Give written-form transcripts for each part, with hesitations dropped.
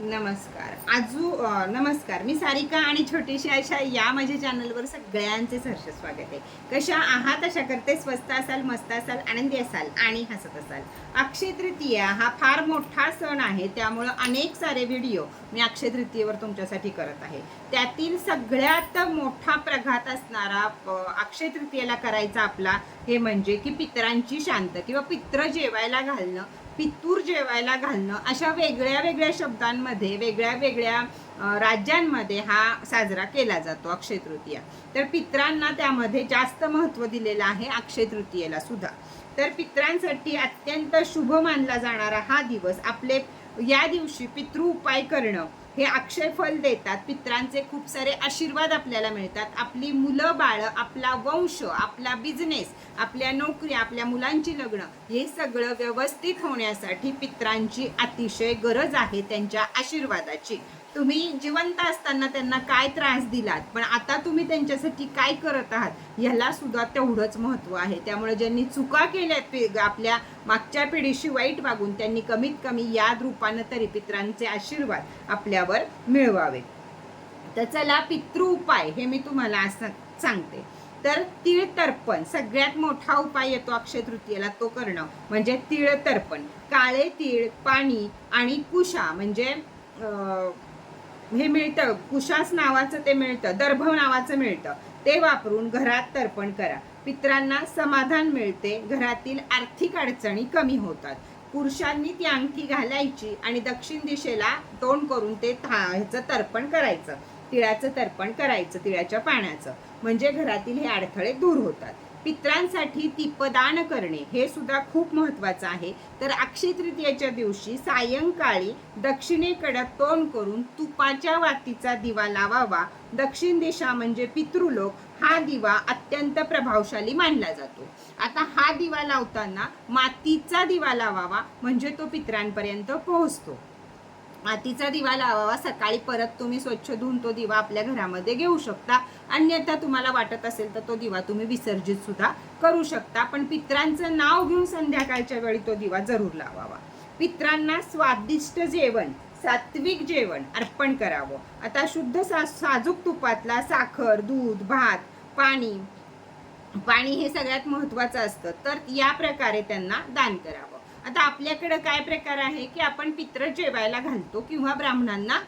नमस्कार, मी सारिका आणि छोटीशी अशा या माझ्या चॅनलवर सगळ्यांचे सहर्ष स्वागत आहे. कशा आहात? अशा करते स्वस्त असाल, मस्त असाल, आनंदी असाल आणि हसत असाल. अक्षय तृतीया हा फार मोठा सण आहे, त्यामुळं अनेक सारे व्हिडिओ मी अक्षय तृतीयेवर तुमच्यासाठी करत आहे. त्यातील सगळ्यात मोठा प्रघात असणारा अक्षय तृतीयेला करायचा आपला हे म्हणजे की पितरांची शांत किंवा पित्र जेवायला घालणं, पितूर जेवायला घालणं. अशा वेगळ्या वेगळ्या शब्दांमध्ये वेगळ्या वेगळ्या राज्यांमध्ये हा साजरा केला जातो अक्षय तृतीया. तर पितरांना त्यामध्ये जास्त महत्त्व दिलेलं आहे अक्षय तृतीयेला सुद्धा. तर पितरांसाठी अत्यंत शुभ मानला जाणारा हा दिवस. आपले या दिवशी पितृ उपाय करणं हे अक्षय फल देतात. पितरांचे खूप सारे आशीर्वाद आपल्याला मिळतात. आपली मुलं बाळ, आपला वंश, आपला बिझनेस, आपल्या नोकऱ्या, आपल्या मुलांची लग्न हे सगळं व्यवस्थित होण्यासाठी पितरांची अतिशय गरज आहे, त्यांच्या आशीर्वादाची. तुम्ही जिवंत असताना त्यांना काय त्रास दिलात, पण आता तुम्ही त्यांच्यासाठी काय करत आहात ह्याला सुद्धा तेवढंच महत्त्व आहे. त्यामुळे ज्यांनी चुका केल्यात आपल्या मागच्या पिढीशी वाईट वागून, त्यांनी कमीत कमी या रूपानं तरी पितरांचे आशीर्वाद आपल्यावर मिळवावे. तर चला, पितृ उपाय हे मी तुम्हाला असं सांगते. तर तीळ तर्पण सगळ्यात मोठा उपाय येतो अक्षय तृतीयेला, तो करणं म्हणजे तीळ तर्पण. काळे तीळ, पाणी आणि कुशा म्हणजे हे मिळतं, कुशास नावाचं ते मिळतं, दर्भ नावाचं मिळतं, ते वापरून घरात तर्पण करा. पितरांना समाधान मिळते, घरातील आर्थिक अडचणी कमी होतात. पुरुषांनी ती अंगठी घालायची आणि दक्षिण दिशेला तोंड करून ते ह्याचं तर्पण करायचं, तिळाचं तर्पण करायचं, तिळाच्या पाण्याचं, म्हणजे घरातील हे अडथळे दूर होतात. पितरांसाठी दीपदान करणे हे सुद्धा खूप महत्त्वाचं आहे. तर अक्षय तृतीयेच्या दिवशी सायंकाळी दक्षिणेकडे तोंड करून तुपाच्या वातीचा दिवा लावावा. दक्षिण दिशा म्हणजे पितृलोक, हा दिवा अत्यंत प्रभावशाली मानला जातो. आता हा दिवा लावताना मातीचा दिवा लावावा, म्हणजे तो पितरांपर्यंत पोहोचतो. मातीचा दिवा लावावा. सकाळी परत तुम्ही स्वच्छ धुवून तो दिवा आपल्या घरामध्ये घेऊ शकता. अन्यथा तुम्हाला वाटत असेल तर तो दिवा तुम्ही विसर्जित सुद्धा करू शकता, पण पितरांचं नाव घेऊन संध्याकाळच्या वेळी तो दिवा जरूर लावावा. पितरांना स्वादिष्ट जेवण, सात्विक जेवण अर्पण करावं. आता शुद्ध साजूक तुपातला साखर, दूध, भात, पाणी हे सगळ्यात महत्त्वाचं असतं. तर या प्रकारे त्यांना दान करावं. आता आपल्याकडे काय प्रकार आहे की आपण पित्र जेवायला घालतो किंवा ब्राह्मणांना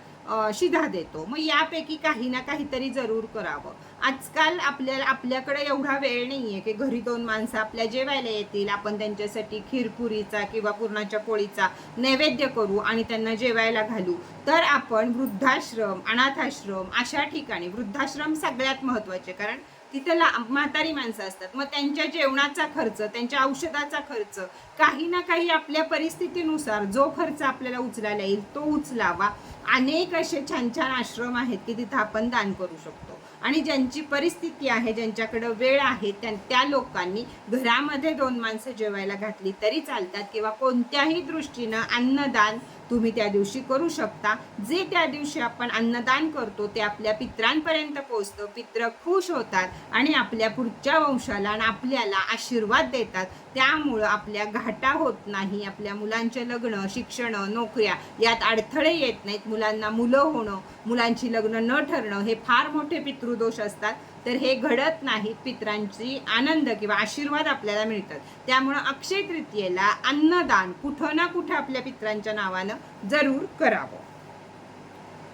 शिधा देतो. मग यापैकी काही ना काहीतरी जरूर करावं. आजकाल आपल्याकडे एवढा वेळ नाहीये की घरी 2 माणसं आपल्या जेवायला येतील, आपण त्यांच्यासाठी खीरपुरीचा किंवा पुरणाच्या पोळीचा नैवेद्य करू आणि त्यांना जेवायला घालू. तर आपण वृद्धाश्रम, अनाथाश्रम अशा ठिकाणी, वृद्धाश्रम सगळ्यात महत्त्वाचे, कारण तिथं म्हातारी माणसं असतात. मग त्यांच्या जेवणाचा खर्च, त्यांच्या औषधाचा खर्च, काही ना काही आपल्या परिस्थितीनुसार जो खर्च आपल्याला उचलायला येईल तो उचलावा. अनेक असे छान छान आश्रम आहेत की तिथं आपण दान करू शकतो. आणि ज्यांची परिस्थिती आहे, ज्यांच्याकडे वेळ आहे, त्या लोकांनी घरामध्ये 2 माणसं जेवायला घातली तरी चालतात, किंवा कोणत्याही दृष्टीनं अन्नदान तुम्ही त्या दिवशी करू शकता. जे त्या दिवशी आपण अन्नदान करतो ते आपल्या पितरांपर्यंत पोहोचतं. पित्र खुश होतात आणि आपल्या पुढच्या वंशाला आणि आपल्याला आशीर्वाद देतात. त्यामुळं आपल्या घाटा होत नाही. आपल्या मुलांचे लग्न, शिक्षण, नोकऱ्या यात अडथळे येत नाहीत. मुलांना मुलं होणं, मुलांची लग्न न ठरणं हे फार मोठे पितृदोष असतात. तर हे घडत नाही. पितरांची आनंद किंवा आशीर्वाद आपल्याला मिळतात. त्यामुळं अक्षय तृतीयेला अन्नदान कुठं ना कुठं आपल्या पितरांच्या नावानं जरूर करावं.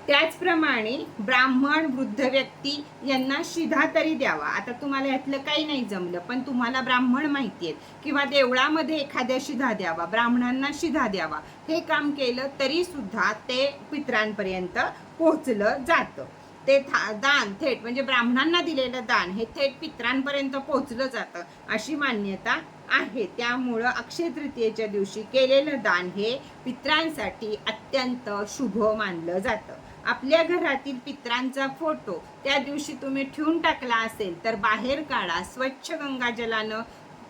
त्याचप्रमाणे ब्राह्मण, वृद्ध व्यक्ती यांना शिधा तरी द्यावा. आता तुम्हाला यातलं काही नाही जमलं, पण तुम्हाला ब्राह्मण माहिती आहेत किंवा देवळामध्ये एखाद्या शिधा द्यावा, ब्राह्मणांना शिधा द्यावा. हे काम केलं तरी सुद्धा ते पितरांपर्यंत पोहोचलं जातं. ते दान थेट म्हणजे ब्राह्मणांना दिलेलं दान हे थेट पितरांपर्यंत पोहोचलं जातं, अशी मान्यता आहे. त्यामुळं अक्षय तृतीयेच्या दिवशी केलेलं दान हे पितरांसाठी अत्यंत शुभ मानलं जातं. आपल्या घरातील पितरांचा फोटो त्या दिवशी तुम्ही ठेवून टाकला असेल तर बाहेर काढा, स्वच्छ गंगाजलानं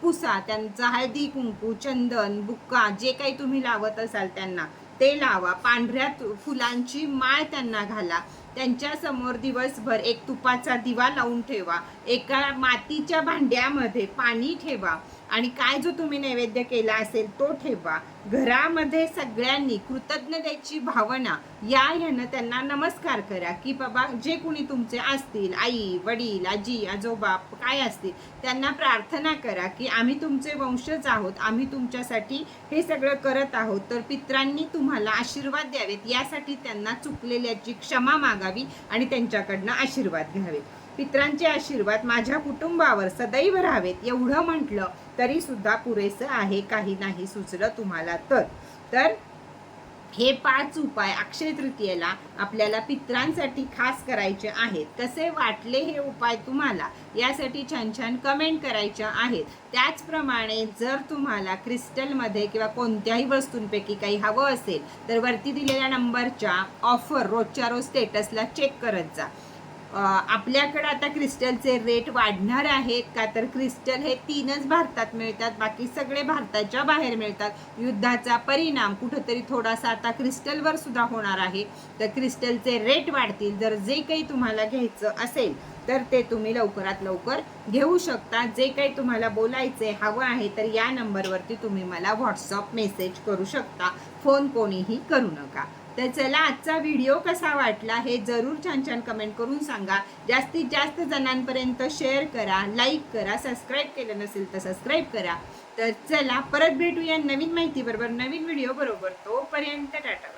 पुसा, त्यांचा हळदी कुंकू, चंदन, बुक्का जे काही तुम्ही लावत असाल त्यांना ते लावा. पांढऱ्या फुलांची माळ त्यांना घाला. त्यांच्या समोर दिवसभर एक तुपाचा दिवा लावून ठेवा. एका मातीच्या भांड्यामध्ये पाणी ठेवा आणि काय जो तुम्ही नैवेद्य केला असेल तो ठेवा. घरामध्ये सगळ्यांनी कृतज्ञतेची भावना ह्यानं त्यांना नमस्कार करा की बाबा जे कुणी तुमचे असतील, आई वडील आजी आजोबा काय असतील, त्यांना प्रार्थना करा की आम्ही तुमचे वंशज आहोत, आम्ही तुमच्यासाठी हे सगळं करत आहोत, तर पितरांनी तुम्हाला आशीर्वाद द्यावेत यासाठी त्यांना चुकलेल्याची क्षमा मागावी आणि त्यांच्याकडनं आशीर्वाद घ्यावे. पितरांचे आशीर्वाद माझ्या कुटुंबावर सदैव राहावेत एवढं म्हटलं तरी सुद्धा पुरेसं आहे. काही नाही सुचलं तुम्हाला तर हे 5 उपाय अक्षय तृतीयेला आपल्याला पितरांसाठी खास करायचे आहेत. कसे वाटले हे उपाय तुम्हाला यासाठी छान छान कमेंट करायच्या आहेत. त्याचप्रमाणे जर तुम्हाला क्रिस्टलमध्ये किंवा कोणत्याही वस्तूंपैकी काही हवं असेल तर वरती दिलेल्या नंबरच्या ऑफर रोजच्या रोज स्टेटसला चेक करत जा. आपल्याकडे आता क्रिस्टलचे रेट वाढणार आहेत का, तर क्रिस्टल हे 3च भारतात मिळतात, बाकी सगळे भारताच्या बाहेर मिळतात. युद्धाचा परिणाम कुठंतरी थोडासा आता क्रिस्टलवर सुद्धा होणार आहे, तर क्रिस्टलचे रेट वाढतील. जर जे काही तुम्हाला घ्यायचं असेल तर ते तुम्ही लवकरात लवकर घेऊ शकता. जे काही तुम्हाला बोलायचे हवं आहे तर या नंबरवरती तुम्ही मला व्हॉट्सअप मेसेज करू शकता, फोन कोणीही करू नका. तर चला, आजचा व्हिडिओ कसा वाटला हे जरूर छान छान कमेंट करून सांगा. जास्तीत जास्त जणांपर्यंत शेअर करा, लाईक करा, सबस्क्राईब केलं नसेल तर सबस्क्राईब करा. तर चला, परत भेटूया नवीन माहिती बरोबर, नवीन व्हिडिओ बरोबर. तोपर्यंत टाटा.